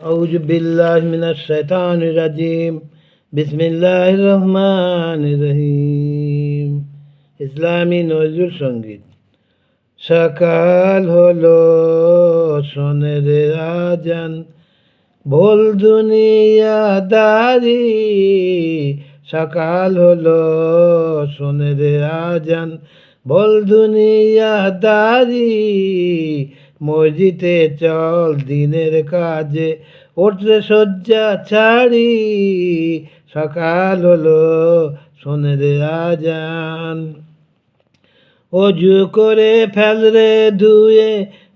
أعوذ بالله من الشيطان الرجيم بسم الله الرحمن الرحيم ইসলামী নজরুল সঙ্গীত। সকাল হলো শোনে রে আজান, ভোল দুনিয়াদারি। সকাল হলো শোনে রে আজান, ভোল দুনিয়াদারি। মসজিদে চল দিনের কাজে, ওঠে শয্যা ছাড়ি। সকাল হলো শোনে রে আজান। অজু করে ফেল রে ধুয়ে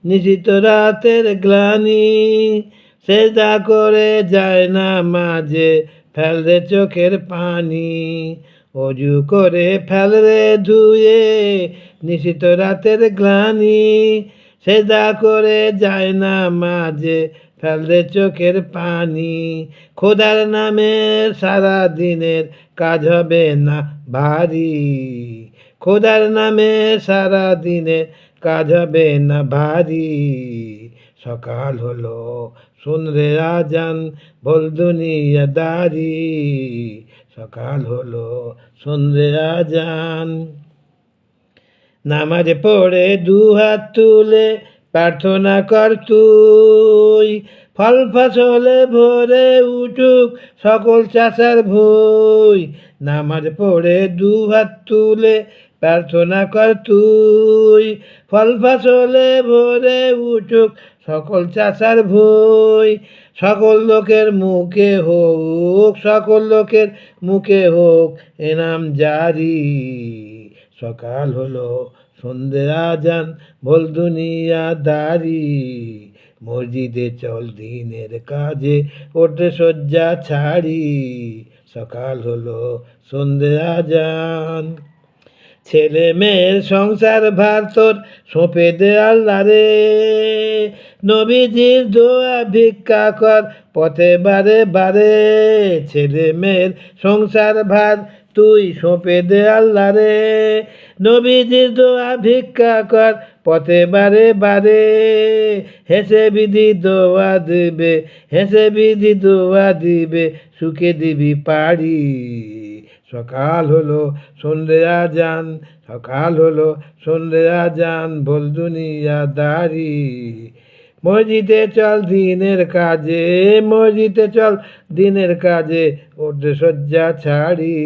নিশিত রাতের গ্লানি। সেজদা করে যায় না মাঝে, ফেল রে চোখের পানি। অজু করে ফেল রে ধুয়ে নিশিত রাতের গ্লানি। সেজদা করে যায় না মাঝে, ফেল রে চোখের পানি। খোদার নামে সারা দিনের কাজ হবে না ভারী। খোদার নামে সারা দিনে কাজ হবে না ভারী। সকাল হলো শোন রে আজান, ভোল দুনিয়াদারি। সকাল হলো শোন রে আজান। নামাজ পড়ে দুহাত তুলে প্রার্থনা কর তুই। ফল ফসলে ভরে উঠুক সকল চাষার ভুই। নামাজ পড়ে দুহাত তুলে প্রার্থনা কর তুই। ফল ফসলে ভরে উঠুক সকল চাষার ভুই। সকল লোকের মুখে হোক, সকল লোকের মুখে হোক এনাম জারি। সকাল হলো সন্ধে আজান, ভোল দুনিয়াদারি। মসজিদে চল দিনের কাজে, ওঠে শয্যা ছাড়ি। সকাল হলো সন্ধে আজান। ছেলে মেয়ের সংসার ভার তোর সঁপে দে আল্লাহ রে। নবীজির দোয়া ভিক্ষা কর পথে বারে বারে। ছেলে মেয়ের সংসার ভার তুই সঁপে দে আল্লাহ রে। নবীজির দোয়া ভিক্ষা কর পথে বারে বারে। হেসে বিধি দোয়া দিবে, হেসে বিধি দোয়া দিবে, সুখে দিবি পাড়ি। সকাল হলো সন্ধে আজান, সকাল হলো সন্ধে আজান, ভোল দুনিয়াদারি। মসজিদে চল দিনের কাজে, মসজিদে চল দিনের কাজে, ওঠে শয্যা ছাড়ি।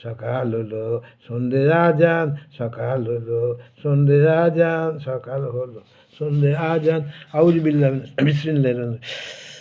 সকাল হলো সন্ধে আজান, সকাল হলো সন্ধে আজান, সকাল হলো সন্ধে আজান। আউযু বিল্লাহি বিসমিল্লাহির রহমানির রহিম।